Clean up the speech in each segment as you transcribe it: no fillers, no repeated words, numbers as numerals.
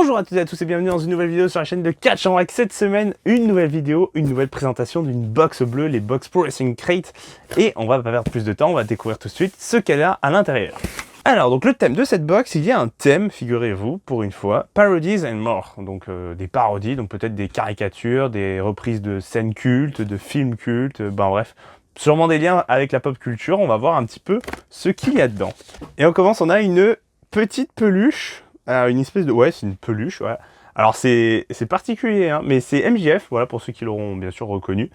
Bonjour à toutes et à tous et bienvenue dans une nouvelle vidéo sur la chaîne de Catch en Wax. Cette semaine, une nouvelle vidéo, une nouvelle présentation d'une box bleue, les Box Pro Wrestling Crate. Et on va pas perdre plus de temps, on va découvrir tout de suite ce qu'elle a à l'intérieur. Alors, donc le thème de cette box, il y a un thème, figurez-vous, pour une fois, Parodies and More. Donc des parodies, donc peut-être des caricatures, des reprises de scènes cultes, de films cultes, ben bref. Sûrement des liens avec la pop culture, on va voir un petit peu ce qu'il y a dedans. Et on commence, on a une petite peluche. Une espèce de... Ouais, c'est une peluche, voilà. Alors c'est particulier, hein, mais c'est MJF, voilà, pour ceux qui l'auront bien sûr reconnu.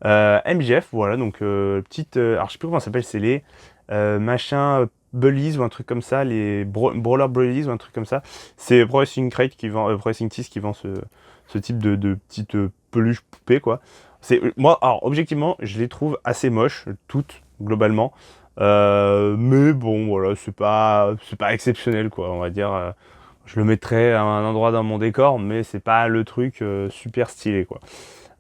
MJF, voilà, donc petite... alors je sais plus comment ça s'appelle, c'est les machins Bullies ou un truc comme ça, les Brawler Bullies ou un truc comme ça. C'est Pro Wrestling Crate qui vend, Pro Wrestling Tees qui vend ce type de petite peluche poupée, quoi. Moi, alors objectivement, je les trouve assez moches, toutes, globalement. Mais bon, voilà, c'est pas exceptionnel, quoi, on va dire. Je le mettrais à un endroit dans mon décor, mais c'est pas le truc super stylé, quoi.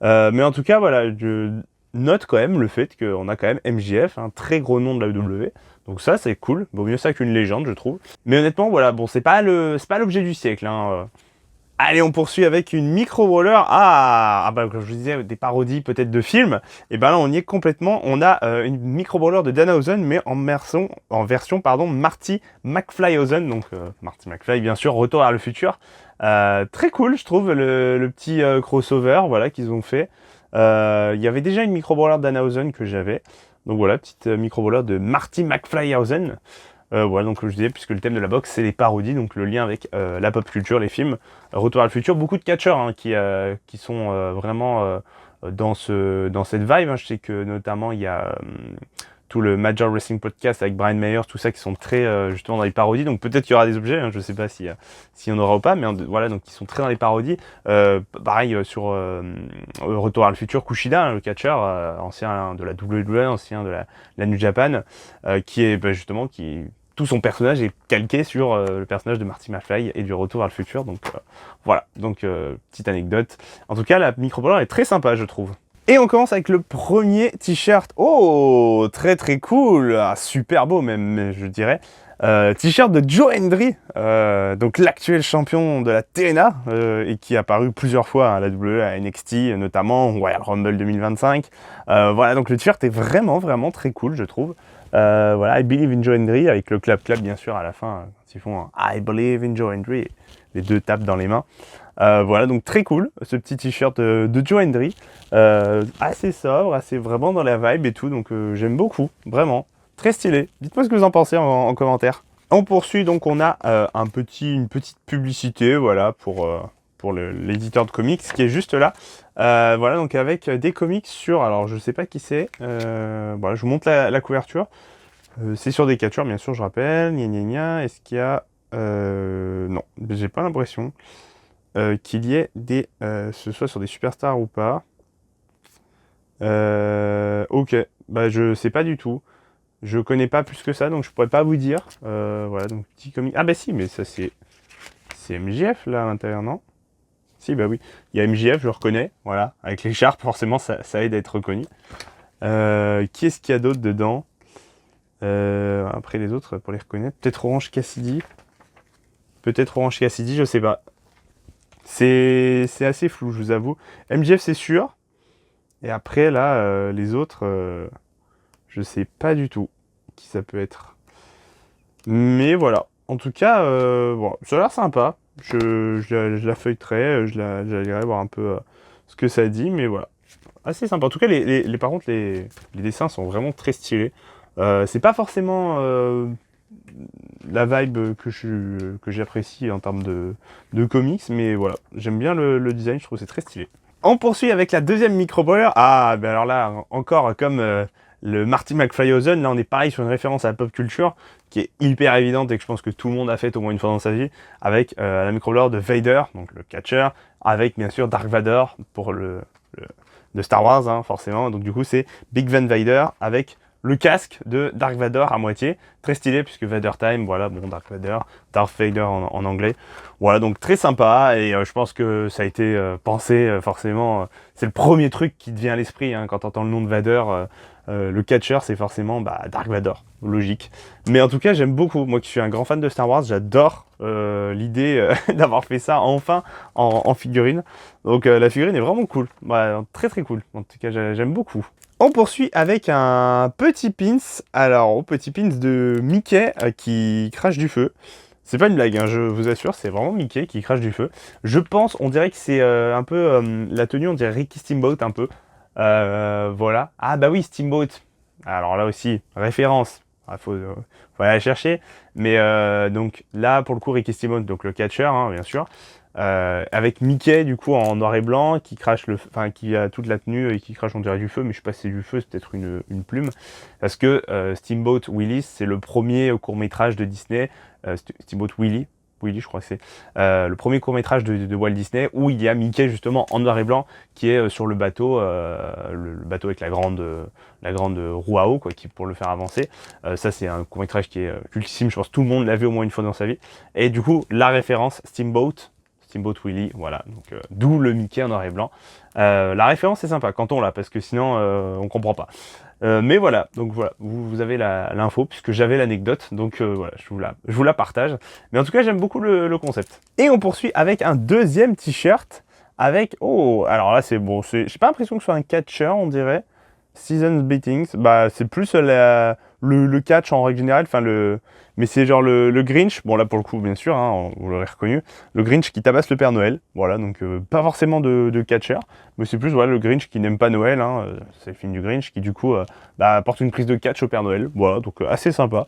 Mais en tout cas, voilà, je note quand même le fait qu'on a quand même MJF, un très gros nom de la WWE. Donc ça, c'est cool. Vaut mieux ça qu'une légende, je trouve. Mais honnêtement, voilà, bon, c'est pas l'objet du siècle, hein. Allez, on poursuit avec une micro-brawler. Bah, comme je vous disais, des parodies peut-être de films. Et ben là, on y est complètement. On a une micro-brawler de Danhausen, mais en version Marty McFlyhausen. Donc, Marty McFly, bien sûr, Retour vers le futur. Très cool, je trouve, le petit crossover voilà, qu'ils ont fait. Il y avait déjà une micro-brawler de Danhausen que j'avais. Donc voilà, petite micro-brawler de Marty McFlyhausen. Voilà, donc comme je disais, puisque le thème de la box c'est les parodies, donc le lien avec la pop culture, les films. Retour vers le futur, beaucoup de catcheurs hein, qui sont vraiment dans cette vibe. Hein. Je sais que notamment il y a tout le Major Wrestling Podcast avec Brian Myers, tout ça qui sont très justement dans les parodies. Donc peut-être qu'il y aura des objets, hein, je sais pas si on aura ou pas, mais voilà, donc ils sont très dans les parodies. Pareil sur Retour vers le futur, Kushida, hein, le catcheur ancien de la WWE, ancien de la New Japan, qui est justement tout son personnage est calqué sur le personnage de Marty McFly et du Retour vers le futur. Donc voilà, donc petite anecdote. En tout cas, la micro-brawler est très sympa, je trouve. Et on commence avec le premier t-shirt. Oh, très très cool, super beau même, je dirais. T-shirt de Joe Hendry, donc l'actuel champion de la TNA et qui est apparu plusieurs fois à la WWE, à NXT, notamment Royal Rumble 2025. Voilà, donc le t-shirt est vraiment vraiment très cool, je trouve. Voilà, I Believe in Joe Hendry avec le clap bien sûr à la fin quand ils font I Believe in Joe Hendry, les deux tapent dans les mains. Voilà, donc très cool ce petit t-shirt de Joe Hendry, assez sobre, assez vraiment dans la vibe et tout, donc j'aime beaucoup, vraiment, très stylé. Dites-moi ce que vous en pensez en commentaire. On poursuit, donc on a une petite publicité, voilà, pour l'éditeur de comics qui est juste là. Voilà, donc avec des comics sur, alors je sais pas qui c'est, voilà, je vous montre la couverture. C'est sur des catcheurs, bien sûr, je rappelle. Est-ce qu'il y a... non, j'ai pas l'impression qu'il y ait ce soit sur des superstars ou pas. Ok, bah je sais pas du tout. Je connais pas plus que ça, donc je pourrais pas vous dire. Voilà, donc petit comic. Ah bah si, mais ça c'est MJF là à l'intérieur, non? Si, bah oui. Il y a MJF, je le reconnais, voilà. Avec l'écharpe, forcément, ça aide à être reconnu. Qui est-ce qu'il y a d'autre dedans? Après les autres, pour les reconnaître. Peut-être Orange Cassidy. Je sais pas. C'est assez flou, je vous avoue. MJF, c'est sûr. Et après, là, les autres, je sais pas du tout qui ça peut être. Mais voilà. En tout cas, bon, ça a l'air sympa. Je la feuilleterai, je la lirai, voir un peu ce que ça dit. Mais voilà. Assez sympa. En tout cas, par contre, les dessins sont vraiment très stylés. C'est pas forcément la vibe que j'apprécie en termes de comics, mais voilà, j'aime bien le design, je trouve que c'est très stylé. On poursuit avec la deuxième micro-brawler. Ah, ben alors là, encore comme le Marty McFlyhausen, là on est pareil sur une référence à la pop culture qui est hyper évidente et que je pense que tout le monde a fait au moins une fois dans sa vie, avec la micro-brawler de Vader, donc le catcher, avec bien sûr Dark Vador pour de Star Wars, hein, forcément. Donc du coup c'est Big Van Vader avec le casque de Dark Vador à moitié. Très stylé puisque Vader Time, voilà, bon, Dark Vader, Darth Vader en anglais. Voilà, donc très sympa et je pense que ça a été pensé forcément. C'est le premier truc qui te vient à l'esprit hein, quand tu entends le nom de Vader. Le catcher, c'est forcément Dark Vador, logique. Mais en tout cas, j'aime beaucoup. Moi qui suis un grand fan de Star Wars, j'adore l'idée d'avoir fait ça enfin en figurine. Donc la figurine est vraiment cool. Ouais, très très cool. En tout cas, j'aime beaucoup. On poursuit avec un petit pins. Alors, petit pins de Mickey qui crache du feu. C'est pas une blague, hein, je vous assure, c'est vraiment Mickey qui crache du feu. Je pense, on dirait que c'est un peu la tenue, on dirait Ricky Steamboat un peu. Voilà. Ah bah oui, Steamboat. Alors là aussi, référence. Il faut aller la chercher. Mais donc là, pour le coup, Ricky Steamboat, donc le catcher, hein, bien sûr. Avec Mickey, du coup, en noir et blanc, qui crache qui a toute la tenue et qui crache, on dirait du feu, mais je sais pas si c'est du feu, c'est peut-être une plume. Parce que Steamboat Willie, c'est le premier court-métrage de Disney. Steamboat Willie, je crois que c'est le premier court-métrage de Walt Disney où il y a Mickey justement en noir et blanc qui est sur le bateau avec la grande roue à eau quoi, pour le faire avancer. Ça c'est un court-métrage qui est cultissime, je pense que tout le monde l'a vu au moins une fois dans sa vie. Et du coup la référence Steamboat Willie, voilà, donc d'où le Mickey en noir et blanc. La référence est sympa quand on l'a, parce que sinon on comprend pas. Mais voilà, donc voilà, vous avez l'info, puisque j'avais l'anecdote, donc voilà, je vous la partage. Mais en tout cas, j'aime beaucoup le concept. Et on poursuit avec un deuxième t-shirt, avec, oh, alors là c'est bon, j'ai pas l'impression que ce soit un catcher, on dirait. Seasons Beatings, bah c'est plus le catch en règle générale, mais c'est genre le Grinch, bon là pour le coup bien sûr, hein, vous l'aurez reconnu, le Grinch qui tabasse le Père Noël, voilà, donc pas forcément de catcher, mais c'est plus voilà, le Grinch qui n'aime pas Noël, hein, c'est le film du Grinch qui du coup apporte une prise de catch au Père Noël, voilà, donc assez sympa.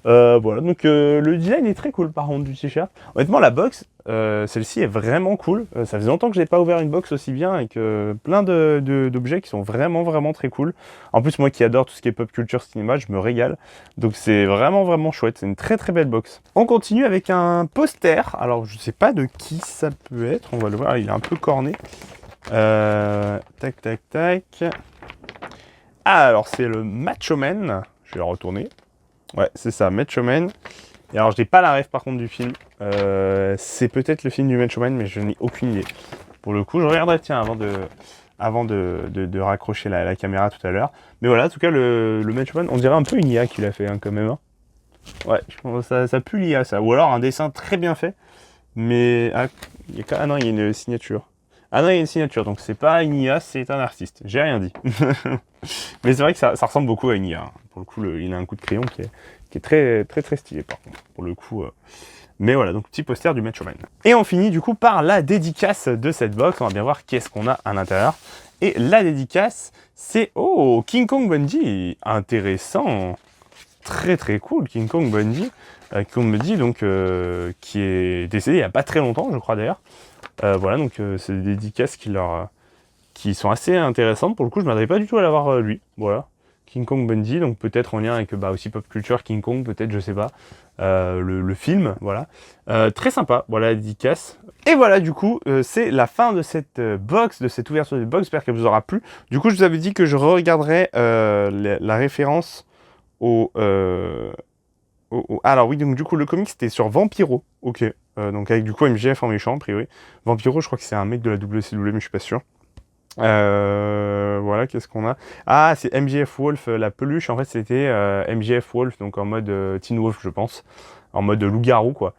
Voilà, donc le design est très cool par contre du t-shirt. Honnêtement, la box, celle-ci est vraiment cool. Ça faisait longtemps que j'ai pas ouvert une box aussi bien avec plein d'objets qui sont vraiment très cool. En plus, moi qui adore tout ce qui est pop culture cinéma, je me régale. Donc c'est vraiment chouette. C'est une très belle box. On continue avec un poster. Alors je sais pas de qui ça peut être. On va le voir. Il est un peu corné. Tac. Ah, alors c'est le Macho Man. Je vais le retourner. Ouais, c'est ça, Macho Man. Et alors, je n'ai pas la ref par contre du film. C'est peut-être le film du Macho Man, mais je n'ai aucune idée. Pour le coup, je regarderai, tiens, avant de raccrocher la caméra tout à l'heure. Mais voilà, en tout cas, le Macho Man, on dirait un peu une IA qu'il a fait, hein, quand même. Hein. Ouais, je pense que ça pue l'IA, ça. Ou alors un dessin très bien fait. Mais, ah non, il y a une signature. Ah non, il y a une signature, donc c'est pas une IA, c'est un artiste. J'ai rien dit. Mais c'est vrai que ça ressemble beaucoup à une IA. Hein. Pour le coup, il a un coup de crayon qui est très stylé par contre. Pour le coup. Mais voilà, donc petit poster du Macho Man. Et on finit du coup par la dédicace de cette box. On va bien voir qu'est-ce qu'on a à l'intérieur. Et la dédicace, c'est King Kong Bundy. Intéressant. Très cool, King Kong Bundy. King Kong Bundy, donc, qui est décédé il n'y a pas très longtemps, je crois d'ailleurs. Voilà, donc c'est des dédicaces qui sont assez intéressantes. Pour le coup, je ne m'attendais pas du tout à l'avoir lui. Voilà. King Kong Bundy, donc peut-être en lien avec aussi pop culture, King Kong, peut-être, je sais pas. Le film, voilà. Très sympa, voilà la dédicace. Et voilà, du coup, c'est la fin de cette box, de cette ouverture de box. J'espère qu'elle vous aura plu. Du coup, je vous avais dit que je regarderai la référence alors oui, donc du coup, le comic, c'était sur Vampiro. Ok. Donc avec du coup MJF en méchant, a priori. Vampiro, je crois que c'est un mec de la WCW, mais je suis pas sûr. Voilà, qu'est-ce qu'on a? Ah, c'est MJF Wolf, la peluche. En fait, c'était MJF Wolf, donc en mode Teen Wolf, je pense. En mode loup-garou, quoi.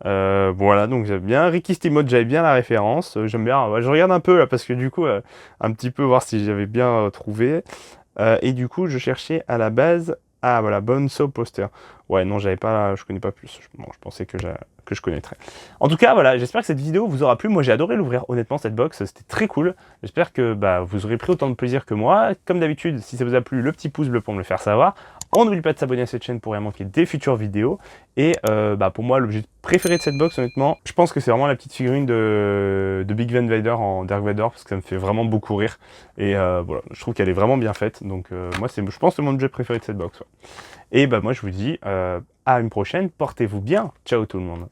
Voilà, donc j'aime bien. Ricky Steamboat, j'avais bien la référence. J'aime bien. Je regarde un peu là, parce que du coup, un petit peu voir si j'avais bien trouvé. Et du coup, je cherchais à la base. Ah voilà, Bonzo Poster. Ouais, non, j'avais pas, je connais pas plus. Bon, je pensais que je connaîtrais. En tout cas, voilà, j'espère que cette vidéo vous aura plu. Moi, j'ai adoré l'ouvrir, honnêtement, cette box. C'était très cool. J'espère que vous aurez pris autant de plaisir que moi. Comme d'habitude, si ça vous a plu, le petit pouce bleu pour me le faire savoir. On n'oublie pas de s'abonner à cette chaîne pour rien manquer des futures vidéos. Et pour moi, l'objet préféré de cette box, honnêtement, je pense que c'est vraiment la petite figurine de Big Van Vader en Dark Vador, parce que ça me fait vraiment beaucoup rire. Et voilà, je trouve qu'elle est vraiment bien faite. Donc moi, je pense que c'est mon objet préféré de cette box. Ouais. Et moi, je vous dis à une prochaine. Portez-vous bien. Ciao tout le monde.